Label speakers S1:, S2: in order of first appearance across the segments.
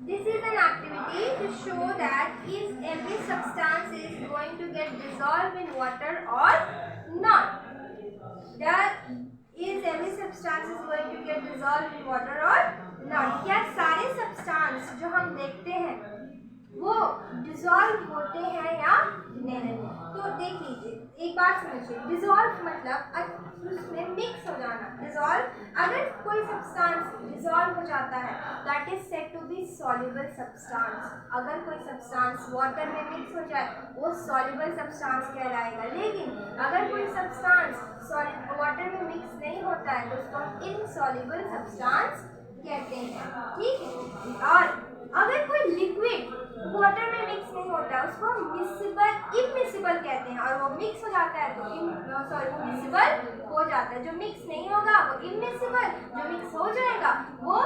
S1: This is an activity to show that if every substance is going to get dissolved in water or not. Is every substance is going to get dissolved in water or not? क्या सारे substance जो हम देखते हैं वो dissolve होते हैं या नहीं? तो देख लीजिए, एक बात समझिए, डिसॉल्व मतलब उसमें मिक्स हो जाना। डिसॉल्व, अगर कोई सब्सटेंस डिसॉल्व हो जाता है that is said to be soluble substance. अगर कोई सब्सटेंस वाटर में मिक्स हो जाए वो सॉल्युबल सब्सटेंस कहलाएगा। लेकिन अगर कोई सब्सटेंस वाटर में मिक्स नहीं होता है तो उसको हम इनसॉल्युबल सब्सटेंस कहते हैं। ठीक है, और अगर कोई लिक्विड वाटर में मिक्स नहीं होता है उसको मिक्सिबल इमिसिबल कहते हैं, और वो मिक्स हो जाता है तो वो मिक्सिबल हो जाता है। जो मिक्स नहीं होगा वो इमिसिबल, जो मिक्स हो जाएगा वो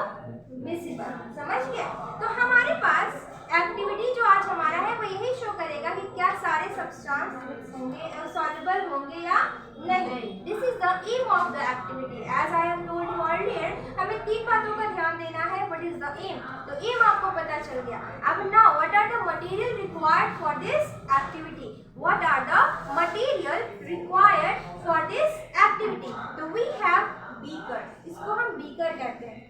S1: मिक्सिबल। समझ गए? तो हमारे पास एक्टिविटी जो आज हमारा है वो यही शो करेगा कि क्या सारे सब्सटेंस मिक्स होंगे, सॉल्युबल होंगे या नहीं। This is the aim of the activity. As I have told you earlier, हमें तीन बातों का ध्यान देना है। What is the aim? तो एम आपको पता चल गया। अब now what are the material required for this activity? What are the material required for this activity? तो वी हैव बीकर, इसको हम बीकर कहते हैं।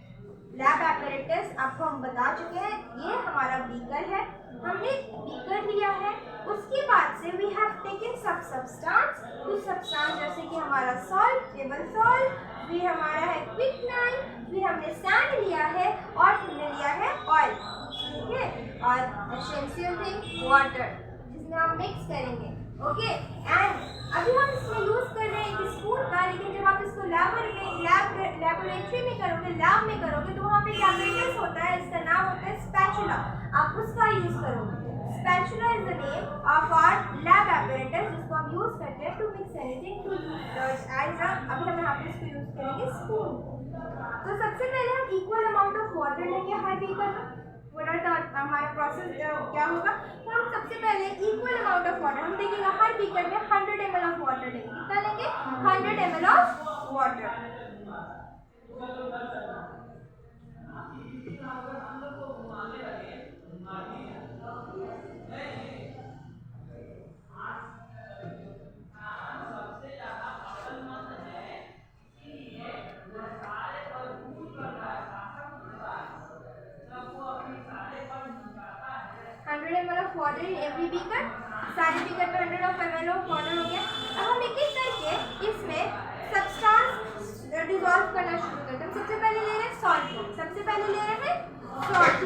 S1: लैब एपरेटस आपको हम बता चुके हैं, ये हमारा बीकर है। हमने बीकर लिया है, उसके बाद से वी हैव टेकन सब सब्सटेंस, कुछ सब्सटेंस जैसे कि हमारा सॉल्ट, टेबल सॉल्ट, फिर हमारा है क्विकनाइन, फिर हमने सैंड लिया है और हमने लिया है ऑयल। ठीक है, और एसेंशियल थिंग वाटर, जिसमें हम मिक्स करेंगे। ओके, एंड अभी हम इसमें यूज कर रहे हैं एक स्पून का, लेकिन जब आप इसको लैबोरेटरी में करोगे, लैब में करोगे तो वहाँ पे एक apparatus होता है, इसका नाम होता है स्पैचुला। आप उसका यूज करोगे। Spatula is the name of our lab apparatus, जिसको हम यूज करते हैं to mix anything to as अभी हम यहाँ पे इसको यूज करेंगे स्पून। तो सबसे पहले हम इक्वल अमाउंट ऑफ वाटर लेंगे हर बीकर में। हमारा प्रोसेस क्या होगा? तो हम सबसे पहले इक्वल अमाउंट ऑफ वाटर, हम देखिएगा हर बीकर में 100 ml ऑफ वाटर लेंगे। कितना लेंगे? 100 ml of water. Water in every beaker, सारे बीकर पे 100 ml ऑफ वाटर हो गया। अब हम एक एक करके इसमें सब्सटेंस डिसॉल्व करना शुरू करते हैं। हम सबसे पहले ले रहे हैं सॉल्ट, सबसे पहले ले रहे हैं salt.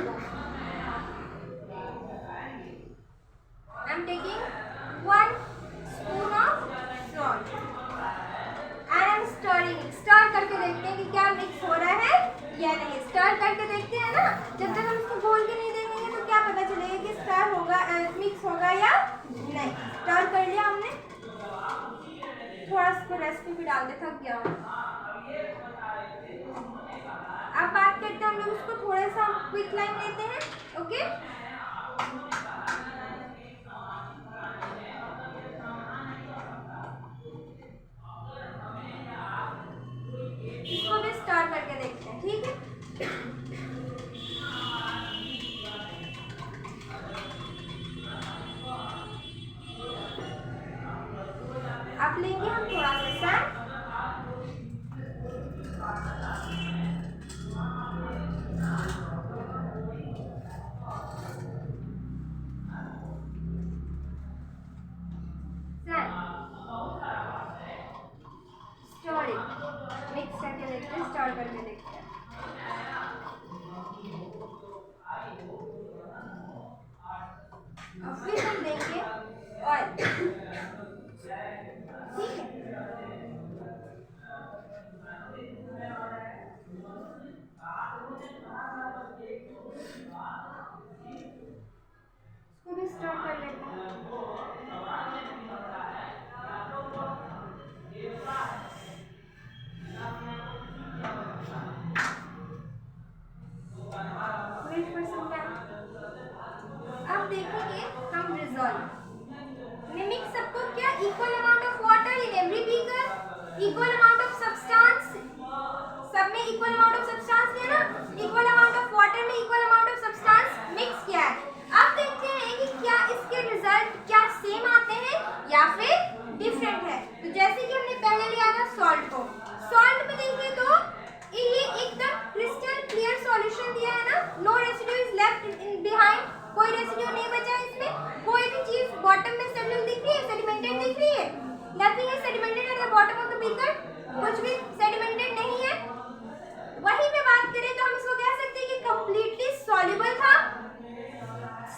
S1: I am taking 1 spoon of salt and I am stirring. Stir करके देखते हैं कि क्या मिक्स हो रहा है या नहीं। स्टर करके देखते हैं ना, जब तक हम इसको घोल के नहीं देंगे तो क्या पता चलेगा कि स्टर होगा, मिक्स होगा या नहीं। स्टर कर लिया हमने, थोड़ा इसको रेसिपी भी डाल दे, थक गया। अब बात करते हैं, हम लोग उसको थोड़ा सा क्विकनाइन लेते हैं। ओके, इसको भी स्टर करके देखते हैं। ठीक है, अब लेंगे हम थोड़ा सा सैंड, कंडीशन दिया है ना, no residue is left behind, कोई रेसिड्यू नहीं बचा है इसमें, कोई भी चीज बॉटम में सेटल दिख रही है, सेडिमेंटेड दिख रही है, nothing is sedimented at the bottom of the beaker, कुछ भी सेडिमेंटेड नहीं है। वहीं पे बात करें तो हम इसको कह सकते हैं कि कंप्लीटली सॉल्युबल था।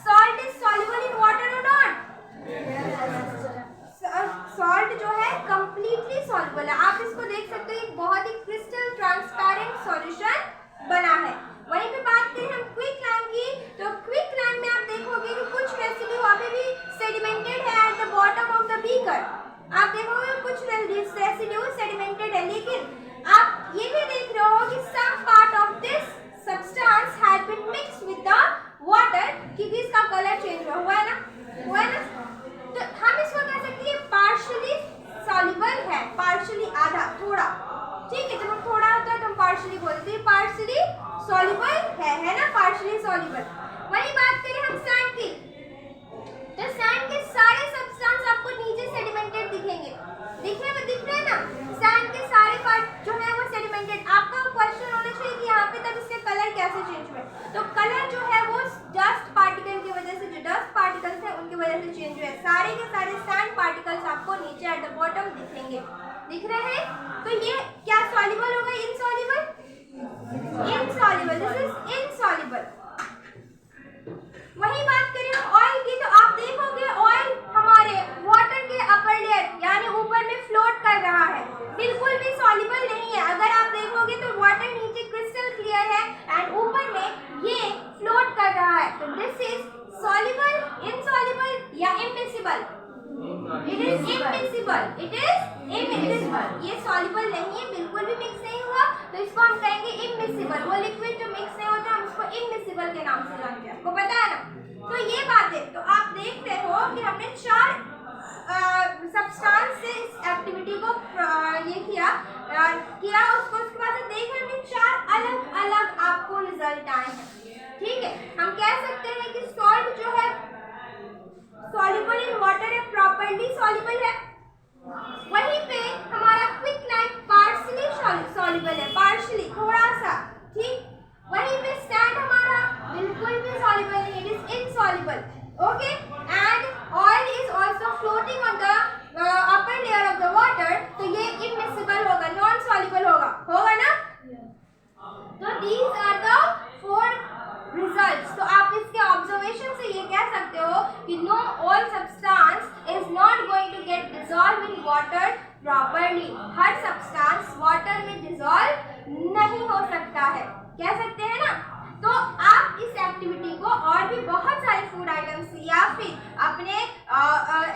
S1: Salt is soluble in water और नॉट? सॉल्ट जो है कंप्लीटली सॉल्युबल है। आप इसको देख सकते हो, एक बहुत ही क्रिस्टल ट्रांसपेरेंट सॉल्यूशन बना है। वहीं पे बात करें हम क्विकलाइम की, तो क्विकलाइम में आप देखोगे कि कुछ रेसिड्यू अभी भी सेडिमेंटेड है at the bottom of the beaker. आप देखोगे कुछ रेसिड्यू सेडिमेंटेड है, लेकिन आप ये भी देख रहे हो कि some part of this substance had been mixed with the water, क्योंकि इसका कलर चेंज हुआ है ना, हुआ है ना। तो हम इसको कह सकते हैं पार्शियली सॉल्युबल है, पार्शियली आधा, थोड़ा, ठीक है। जब हम थोड़ा होता है तो हम पार्शियली बोलते हैं, पार्शियली सॉल्युबल है ना, पार्शियली सॉल्युबल। वही बात करें हम सैंड की, तो सैंड के सारे सब्सटेंस आपको नीचे सेडिमेंटेड दिखेंगे, दिख रहे हैं ना, सैंड के सारे पार्ट जो है वो सेडिमेंटेड। आपका क्वेश्चन होना चाहिए कि यहाँ पे तब इसके कलर कैसे चेंज हुए, तो कलर जो है वो डस्ट पार्टिकल की वजह से, जो डस्ट पार्टिकल्स हैं उनकी वजह से चेंज हुए। सारे के सारे सैंड पार्टिकल्स आपको नीचे एट द बॉटम दिखेंगे, दिख रहे हैं। तो ये क्या सॉल्युबल होगा, insoluble? Insoluble, this is insoluble. वही बात करें हम ऑयल की, तो आप देखोगे ऑयल हमारे वाटर के अपर लेयर यानी ऊपर में फ्लोट कर रहा है, बिल्कुल भी सॉल्युबल नहीं है। अगर आप देखोगे तो वाटर नीचे क्रिस्टल क्लियर है एंड ऊपर में ये फ्लोट कर रहा है, तो दिस इज सॉल्युबल, इनसॉल्युबल या immiscible? It is immiscible, it is immiscible. ये सॉल्युबल नहीं है, बिल्कुल भी मिक्स नहीं हुआ, तो इसको हम कहेंगे इमिसिबल। वो लिक्विड जो मिक्स नहीं होता हम इसको इमिसिबल के नाम से जानते हैं, आपको पता है ना। तो ये बात है, तो आप देख रहे हो कि हमने 4 सब्सटेंस से इस एक्टिविटी को ये किया उसको, उसके बाद से देख रहे हैं 4 अलग अलग आपको रिजल्ट आए हैं, ठीक है। हम कह सकते हैं कि सॉल्ट जो है सॉल्युबल इन वाटर है, प्रॉपर्ली सॉल्युबल है। वहीं पे हमारा क्विकलाइम पार्शियली सॉल्युबल है, पार्शियली थोड़ा सा, ठीक। वहीं पे सैंड हमारा बिल्कुल भी सॉल्युबल नहीं, it is insoluble, okay. And oil is also floating on the upper layer of the water, तो ये इमिसिबल होगा, नॉन सॉल्युबल होगा ना। तो दीज आर द 4 रिजल्ट्स। तो आप इसके ऑब्जर्वेशन से ये कह सकते हो कि no all substance is not going to get dissolve in water properly. हर सब्सटेंस वाटर में डिसॉल्व नहीं हो सकता है, कह सकते हैं ना। तो आप इस एक्टिविटी को और भी बहुत सारे फूड आइटम्स या फिर अपने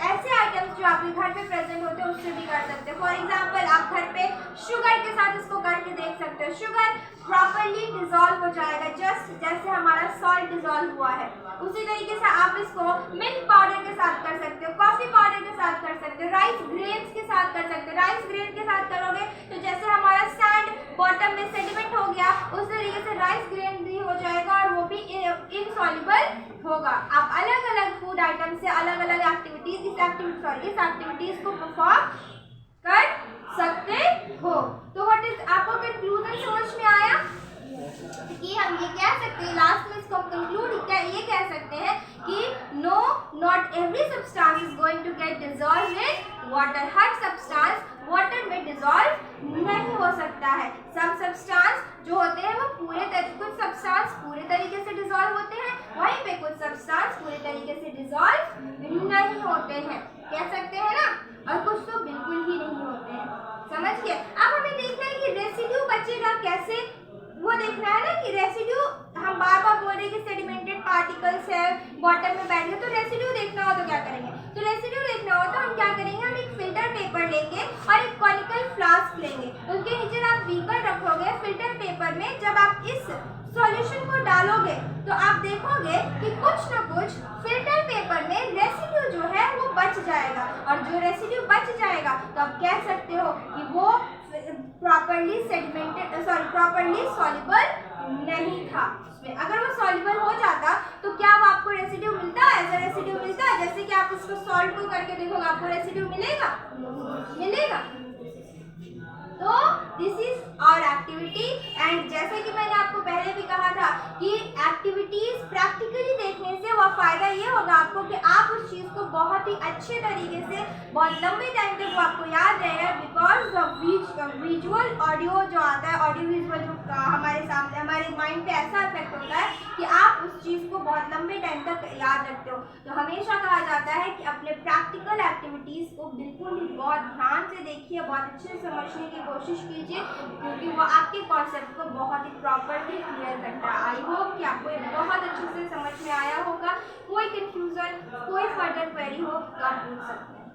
S1: ऐसे आइटम्स जो आपके घर पे प्रेजेंट होते हैं उससे भी कर सकते हैं। फॉर एग्जांपल आप घर पे शुगर के साथ इसको करके देख सकते हो, शुगर प्रॉपर्ली डिसॉल्व हो जाएगा, जस्ट जैसे हमारा सॉल्ट डिसॉल्व हुआ है। उसी तरीके से आप इसको मिल्क पाउडर के साथ कर सकते हो, कॉफी पाउडर के साथ कर सकते हो, राइस ग्रेन्स के साथ कर सकते हो। राइस ग्रेन के साथ करोगे तो जैसे हमारा सैंड बॉटम में सेडिमेंट हो गया, उस तरीके से राइस ग्रेन भी हो जाएगा और वो भी इनसॉल्युबल होगा। आप अलग अलग फूड आइटम से अलग अलग एक्टिविटीज इस एक्टिविटीज को परफॉर्म कर सकते हो। तो व्हाट इज, आपको कंक्लूजन समझ में आया कि हम ये कह सकते हैं, लास्ट में इसको हम कंक्लूड ये कह सकते हैं कि no, not every substance is going to get dissolve in water. हर सब्सटेंस वाटर में डिसॉल्व नहीं हो सकता है। सम सब्सटेंस जो होते हैं वो कुछ सब्सटेंस पूरे तरीके से डिसॉल्व होते हैं, वहीं पे कुछ सब्सटेंस पूरे तरीके से डिसॉल्व नहीं होते हैं, कह सकते हैं ना, और कुछ तो बिल्कुल ही नहीं होते हैं। समझ गए? अब हमें देखना है कि रेसिड्यू बचेगा कैसे, वो देखना है ना कि रेसिड्यू, हम बार बार बोल रहे हैं कि सेडिमेंटेड पार्टिकल्स है बॉटम में बैठ गए, तो रेसिड्यू देखना हो तो क्या करेंगे, तो रेसिड्यू देखना हो तो हम क्या करेंगे, हम एक फिल्टर पेपर लेंगे और एक कॉनिकल फ्लास्क लेंगे, उसके नीचे आप बीकर रखोगे। फिल्टर पेपर में जब आप इस सॉल्यूशन को डालोगे तो आप देखोगे कि कुछ न कुछ फिल्टर पेपर में रेसिड्यू जो है वो बच जाएगा, और जो रेसिड्यू बच जाएगा तो आप कह सकते हो कि वो प्रॉपर्ली सॉल्युबल नहीं था उसमें। अगर वो सॉल्युबल हो जाता तो क्या वो आपको रेसिड्यू मिलता, ऐसा रेसिड्यू मिलता, जैसे कि आप इसको सॉल्ट को करके देखोगे आपको रेसिड्यू मिलेगा। तो this is our activity, and जैसे कि मैंने आपको पहले भी कहा था फ़ायदा ये होगा आपको कि आप उस चीज़ को बहुत ही अच्छे तरीके से बहुत लंबे टाइम तक वो आपको याद रहेगा, बिकॉज विजुअल ऑडियो जो आता है, ऑडियो विजुअल जो हमारे सामने हमारे माइंड पे ऐसा इफेक्ट होता है कि आप उस चीज़ को बहुत लंबे टाइम तक याद रखते हो। तो हमेशा कहा जाता है कि अपने प्रैक्टिकल एक्टिविटीज़ को बिल्कुल ही बहुत ध्यान से देखिए, बहुत अच्छे से समझने की कोशिश कीजिए, क्योंकि वो आपके कॉन्सेप्ट को बहुत ही प्रॉपरली क्लियर करता है। आई होप कि आपको ये बहुत अच्छे से समझ में आया होगा। कोई कंफ्यूजन, कोई फर्दर क्वेरी हो तो आप पूछ सकते हैं।